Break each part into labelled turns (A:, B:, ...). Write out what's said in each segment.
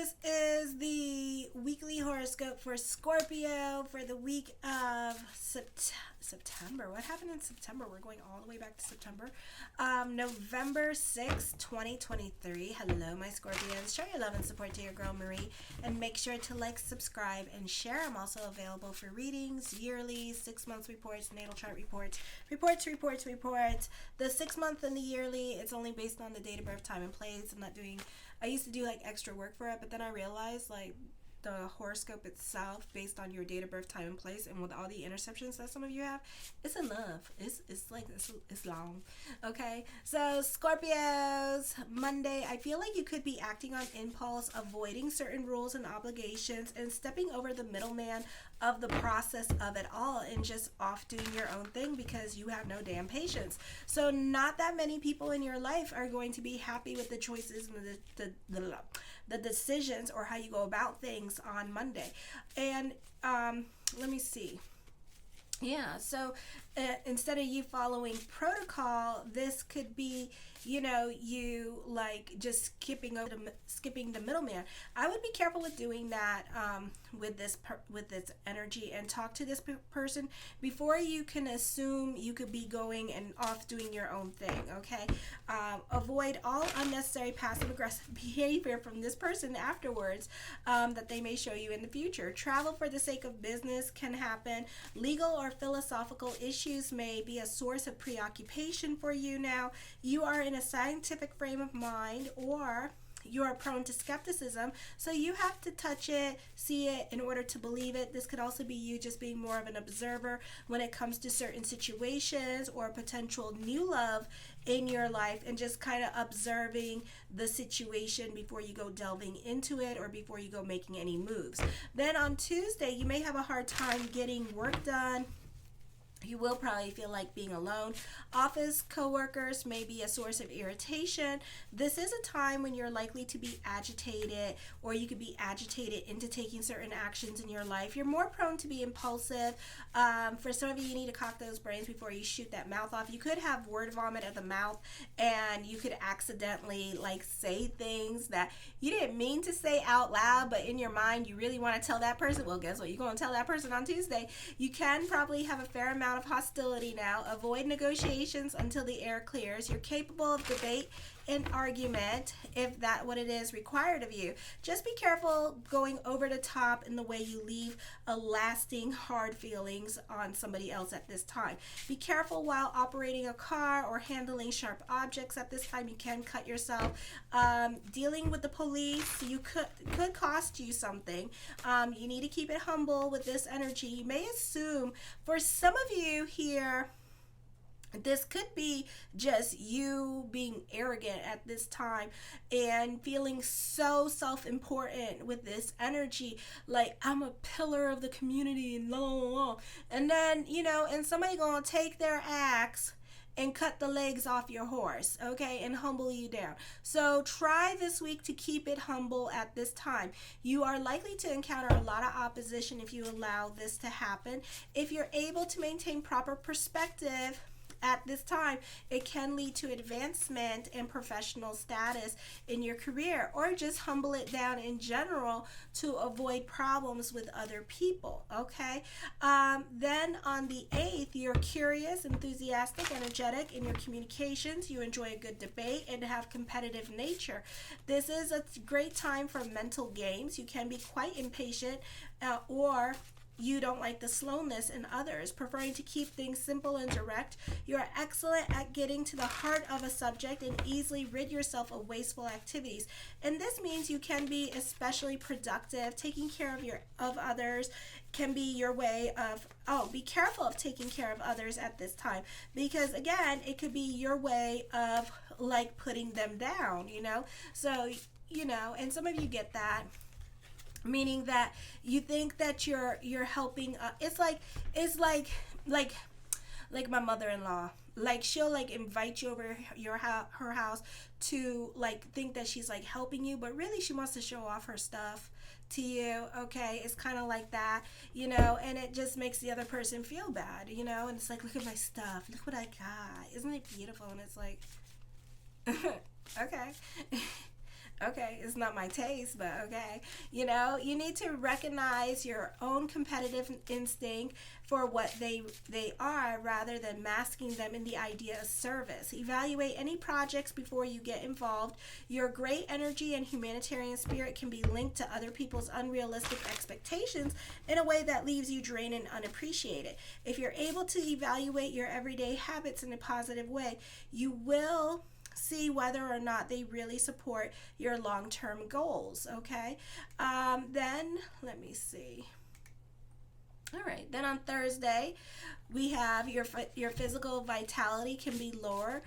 A: this is the weekly horoscope for Scorpio for the week of September. What happened in September? We're going all the way back to September. November 6th, 2023. Hello, my Scorpions. Show your love and support to your girl, Marie. And make sure to like, subscribe, and share. I'm also available for readings, yearly, 6 months reports, natal chart reports. The 6 month and the yearly, it's only based on the date of birth, time, and place. I used to do like extra work for it, but then I realized like the horoscope itself based on your date of birth, time, and place, and with all the interceptions that some of you have, it's enough. It's long. Okay, so Scorpios, Monday, I feel like you could be acting on impulse, avoiding certain rules and obligations, and stepping over the middleman of the process of it all and just off doing your own thing because you have no damn patience. So not that many people in your life are going to be happy with the choices and the decisions or how you go about things on Monday. And let me see. Yeah, so instead of you following protocol, this could be, you like just skipping the middleman. I would be careful with doing that with this energy, and talk to this person before you can assume you could be going and off doing your own thing. Okay, avoid all unnecessary passive aggressive behavior from this person afterwards that they may show you in the future. Travel for the sake of business can happen. Legal or philosophical issues may be a source of preoccupation for you now. You are in a scientific frame of mind, or you are prone to skepticism, so you have to touch it, see it in order to believe it. This could also be you just being more of an observer when it comes to certain situations or potential new love in your life, and just kind of observing the situation before you go delving into it or before you go making any moves. Then on Tuesday, you may have a hard time getting work done. You will probably feel like being alone. Office coworkers may be a source of irritation. This is a time when you're likely to be agitated, or you could be agitated into taking certain actions in your life. You're more prone to be impulsive. For some of you, you need to cock those brains before you shoot that mouth off. You could have word vomit at the mouth, and you could accidentally like say things that you didn't mean to say out loud, but in your mind you really want to tell that person. Well, guess what? You're going to tell that person on Tuesday. You can probably have a fair amount of hostility now. Avoid negotiations until the air clears. You're capable of debate and argument if that's what it is required of you. Just be careful going over the top in the way you leave a lasting hard feelings on somebody else at this time. Be careful while operating a car or handling sharp objects at this time. You can cut yourself. Dealing with the police, you could cost you something. You need to keep it humble with this energy. You may assume, for some of you here, this could be just you being arrogant at this time and feeling so self-important with this energy, like I'm a pillar of the community and la. And then, and somebody gonna take their axe and cut the legs off your horse, okay, and humble you down. So try this week to keep it humble at this time. You are likely to encounter a lot of opposition if you allow this to happen. If you're able to maintain proper perspective at this time, it can lead to advancement and professional status in your career, or just humble it down in general to avoid problems with other people, okay? Then on the 8th, you're curious, enthusiastic, energetic in your communications. You enjoy a good debate and have competitive nature. This is a great time for mental games. You can be quite impatient, or you don't like the slowness in others, preferring to keep things simple and direct. You are excellent at getting to the heart of a subject and easily rid yourself of wasteful activities. And this means you can be especially productive. Taking care of others can be your way of, be careful of taking care of others at this time, because again, it could be your way of like putting them down, So, and some of you get that. Meaning that you think that you're helping. It's like my mother-in-law. Like she'll like invite you over her house to like think that she's like helping you, but really she wants to show off her stuff to you. Okay, it's kind of like that, and it just makes the other person feel bad, and it's like, look at my stuff, look what I got, isn't it beautiful? And it's like, okay. Okay, it's not my taste, but okay. You know, you need to recognize your own competitive instinct for what they are rather than masking them in the idea of service. Evaluate any projects before you get involved. Your great energy and humanitarian spirit can be linked to other people's unrealistic expectations in a way that leaves you drained and unappreciated. If you're able to evaluate your everyday habits in a positive way, you will see whether or not they really support your long-term goals. Okay, then let me see. All right, then on Thursday we have your physical vitality can be low.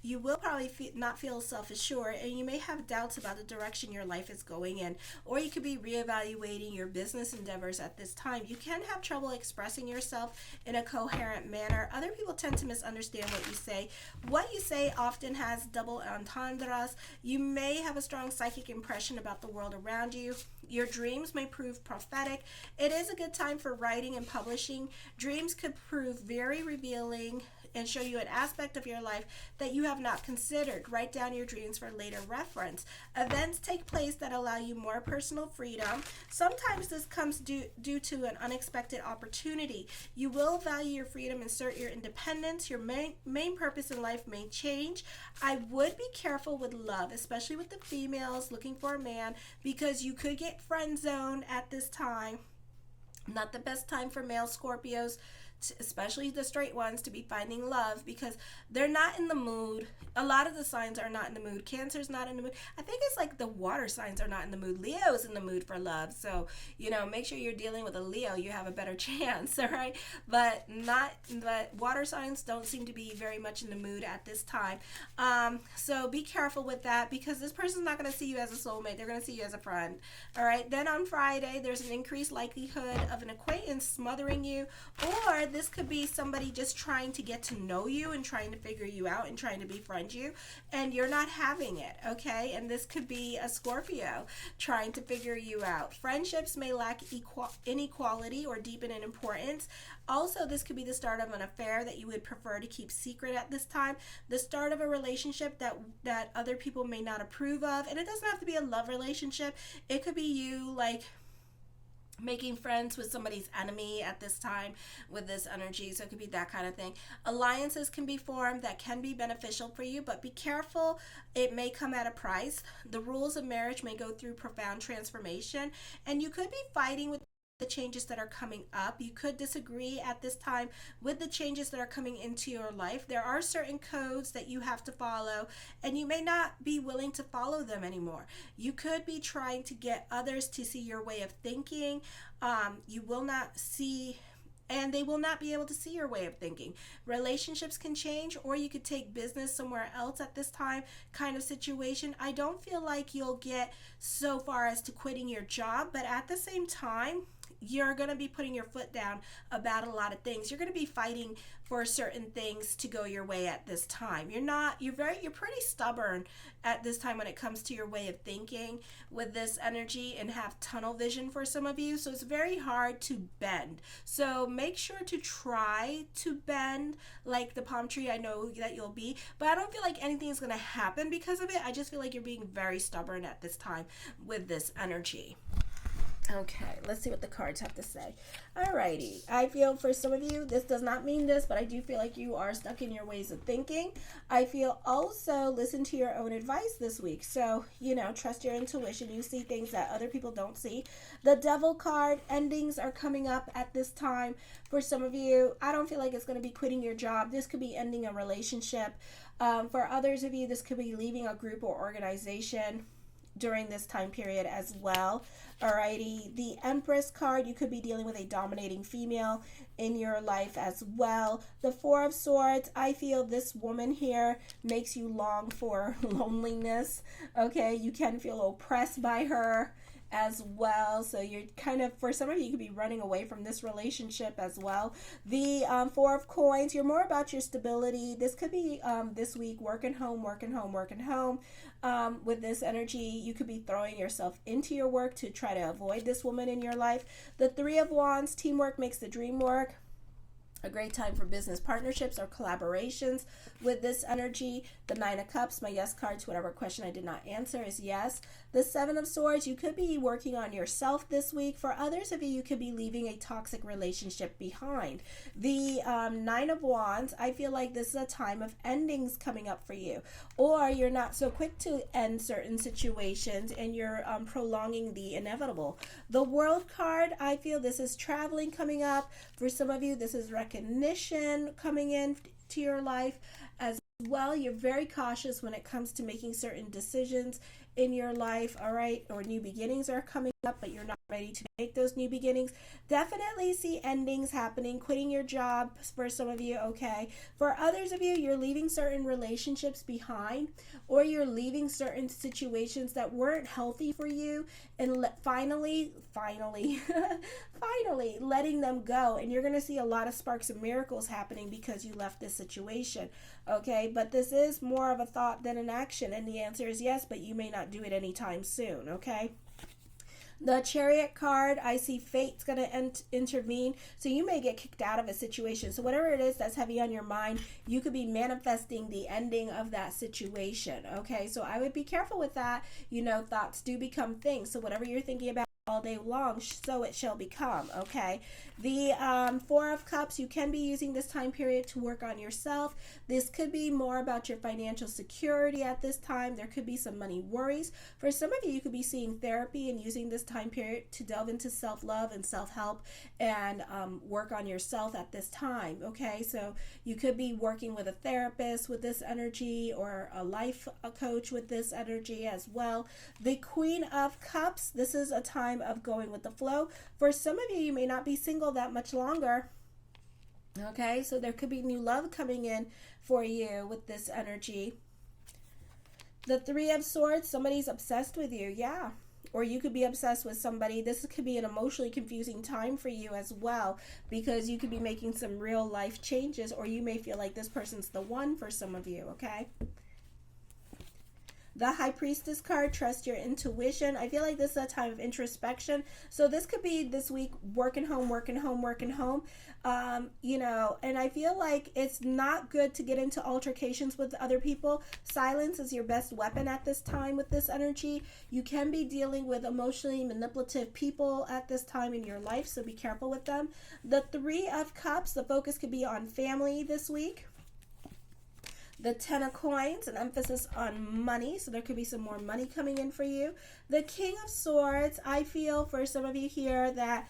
A: You will probably not feel self-assured, and you may have doubts about the direction your life is going in, or you could be reevaluating your business endeavors at this time. You can have trouble expressing yourself in a coherent manner. Other people tend to misunderstand what you say. What you say often has double entendres. You may have a strong psychic impression about the world around you. Your dreams may prove prophetic. It is a good time for writing and publishing. Dreams could prove very revealing and show you an aspect of your life that you have not considered. Write down your dreams for later reference. Events take place that allow you more personal freedom. Sometimes this comes due to an unexpected opportunity. You will value your freedom and assert your independence. Your main purpose in life may change. I would be careful with love, especially with the females looking for a man, because you could get friend zoned at this time. Not the best time for male Scorpios, especially the straight ones, to be finding love because they're not in the mood. A lot of the signs are not in the mood. Cancer's not in the mood. I think it's like the water signs are not in the mood. Leo's in the mood for love. So, make sure you're dealing with a Leo. You have a better chance, all right? But water signs don't seem to be very much in the mood at this time. So be careful with that because this person's not going to see you as a soulmate. They're going to see you as a friend, all right? Then on Friday, there's an increased likelihood of an acquaintance smothering you, or this could be somebody just trying to get to know you and trying to figure you out and trying to befriend you, and you're not having it, okay? And this could be a Scorpio trying to figure you out. Friendships may lack inequality or deepen in importance. Also, this could be the start of an affair that you would prefer to keep secret at this time. The start of a relationship that other people may not approve of. And it doesn't have to be a love relationship. It could be you, making friends with somebody's enemy at this time with this energy. So it could be that kind of thing. Alliances can be formed that can be beneficial for you, but be careful. It may come at a price. The rules of marriage may go through profound transformation, and you could be fighting with the changes that are coming up. You could disagree at this time with the changes that are coming into your life. There are certain codes that you have to follow, and you may not be willing to follow them anymore. You could be trying to get others to see your way of thinking. You will not see, and they will not be able to see your way of thinking. Relationships can change, or you could take business somewhere else at this time kind of situation. I don't feel like you'll get so far as to quitting your job, but at the same time, you're going to be putting your foot down about a lot of things. You're going to be fighting for certain things to go your way at this time. You're pretty stubborn at this time when it comes to your way of thinking with this energy, and have tunnel vision for some of you. So it's very hard to bend. So make sure to try to bend like the palm tree. I know that you'll be, but I don't feel like anything is going to happen because of it. I just feel like you're being very stubborn at this time with this energy. Okay, let's see what the cards have to say. Alrighty, I feel for some of you, this does not mean this, but I do feel like you are stuck in your ways of thinking. I feel also listen to your own advice this week. So, trust your intuition. You see things that other people don't see. The Devil card, endings are coming up at this time. For some of you, I don't feel like it's going to be quitting your job. This could be ending a relationship. For others of you, this could be leaving a group or organization during this time period as well. Alrighty, the Empress card, you could be dealing with a dominating female in your life as well. The Four of Swords, I feel this woman here makes you long for loneliness. Okay, you can feel oppressed by her as well. So you're kind of, for some of you could be running away from this relationship as well. The Four of Coins, you're more about your stability. This could be this week, working home. With this energy, you could be throwing yourself into your work to try to avoid this woman in your life. The Three of Wands, teamwork makes the dream work. A great time for business partnerships or collaborations with this energy. The Nine of Cups, my yes card to whatever question I did not answer is yes. The Seven of Swords, you could be working on yourself this week. For others of you, you could be leaving a toxic relationship behind. The Nine of Wands, I feel like this is a time of endings coming up for you. Or you're not so quick to end certain situations and you're prolonging the inevitable. The World card, I feel this is traveling coming up. For some of you, this is recognition coming in to your life as well. You're very cautious when it comes to making certain decisions in your life, all right? Or new beginnings are coming up, but you're not ready to make those new beginnings. Definitely see endings happening, quitting your job for some of you, okay? For others of you, you're leaving certain relationships behind, or you're leaving certain situations that weren't healthy for you, and finally letting them go. And you're going to see a lot of sparks and miracles happening because you left this situation, okay? But this is more of a thought than an action, and the answer is yes, but you may not do it anytime soon, okay? The Chariot card, I see fate's going to intervene. So you may get kicked out of a situation. So whatever it is that's heavy on your mind, you could be manifesting the ending of that situation. Okay, so I would be careful with that. You know, thoughts do become things. So whatever you're thinking about all day long, so it shall become, okay? The Four of Cups, you can be using this time period to work on yourself. This could be more about your financial security at this time. There could be some money worries. For some of you, you could be seeing therapy and using this time period to delve into self-love and self-help and work on yourself at this time, okay? So you could be working with a therapist with this energy, or a life coach with this energy as well. The Queen of Cups, this is a time of going with the flow. For some of you, you may not be single that much longer, okay? So there could be new love coming in for you with this energy. The Three of Swords, somebody's obsessed with you, yeah, or you could be obsessed with somebody. This could be an emotionally confusing time for you as well, because you could be making some real life changes, or you may feel like this person's the one for some of you, okay? The High Priestess card, trust your intuition. I feel like this is a time of introspection. So this could be this week, working home, you know, and I feel like it's not good to get into altercations with other people. Silence is your best weapon at this time with this energy. You can be dealing with emotionally manipulative people at this time in your life, so be careful with them. The Three of Cups, the focus could be on family this week. The Ten of Coins, an emphasis on money, so there could be some more money coming in for you. The King of Swords, I feel for some of you here that,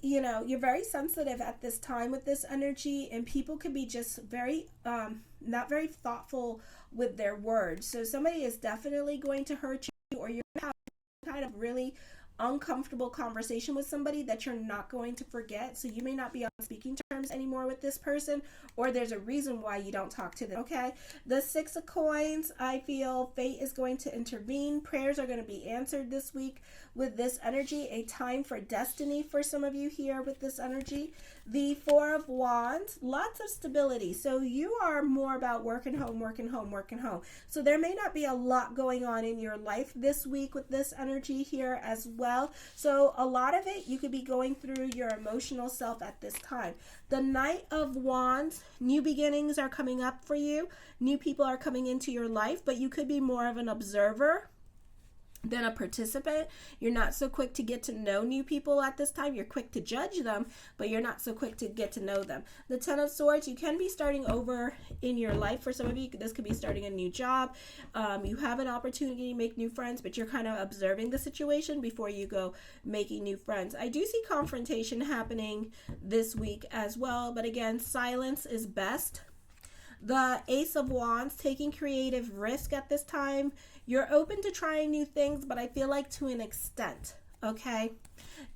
A: you know, you're very sensitive at this time with this energy, and people could be just very, not very thoughtful with their words. So somebody is definitely going to hurt you, or you're going to have kind of really uncomfortable conversation with somebody that you're not going to forget. So you may not be on speaking terms anymore with this person, or there's a reason why you don't talk to them, okay? The Six of Coins, I feel fate is going to intervene. Prayers are going to be answered this week with this energy. A time for destiny for some of you here with this energy. The Four of Wands, lots of stability. So you are more about working home. So there may not be a lot going on in your life this week with this energy here as well. So a lot of it, you could be going through your emotional self at this time. The Knight of Wands, new beginnings are coming up for you. New people are coming into your life, but you could be more of an observer than a participant. You're not so quick to get to know new people at this time. You're quick to judge them, but you're not so quick to get to know them. The Ten of Swords, you can be starting over in your life. For some of you, this could be starting a new job. You have an opportunity to make new friends, but you're kind of observing the situation before you go making new friends. I do see confrontation happening this week as well, but again, silence is best. The Ace of Wands, taking creative risk at this time. You're open to trying new things, but I feel like to an extent, okay?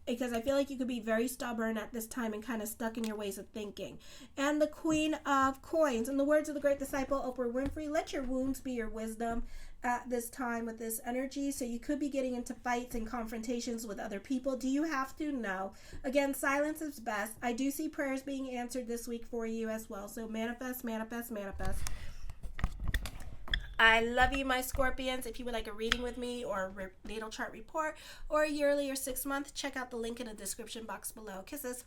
A: Because I feel like you could be very stubborn at this time and kind of stuck in your ways of thinking. And the Queen of Coins, in the words of the great disciple Oprah Winfrey, let your wounds be your wisdom at this time with this energy. So you could be getting into fights and confrontations with other people. Do you have to? No. Again, silence is best. I do see prayers being answered this week for you as well. So manifest, manifest, manifest. I love you, my Scorpions. If you would like a reading with me, or a natal chart report, or a yearly or 6 month, check out the link in the description box below. Kisses.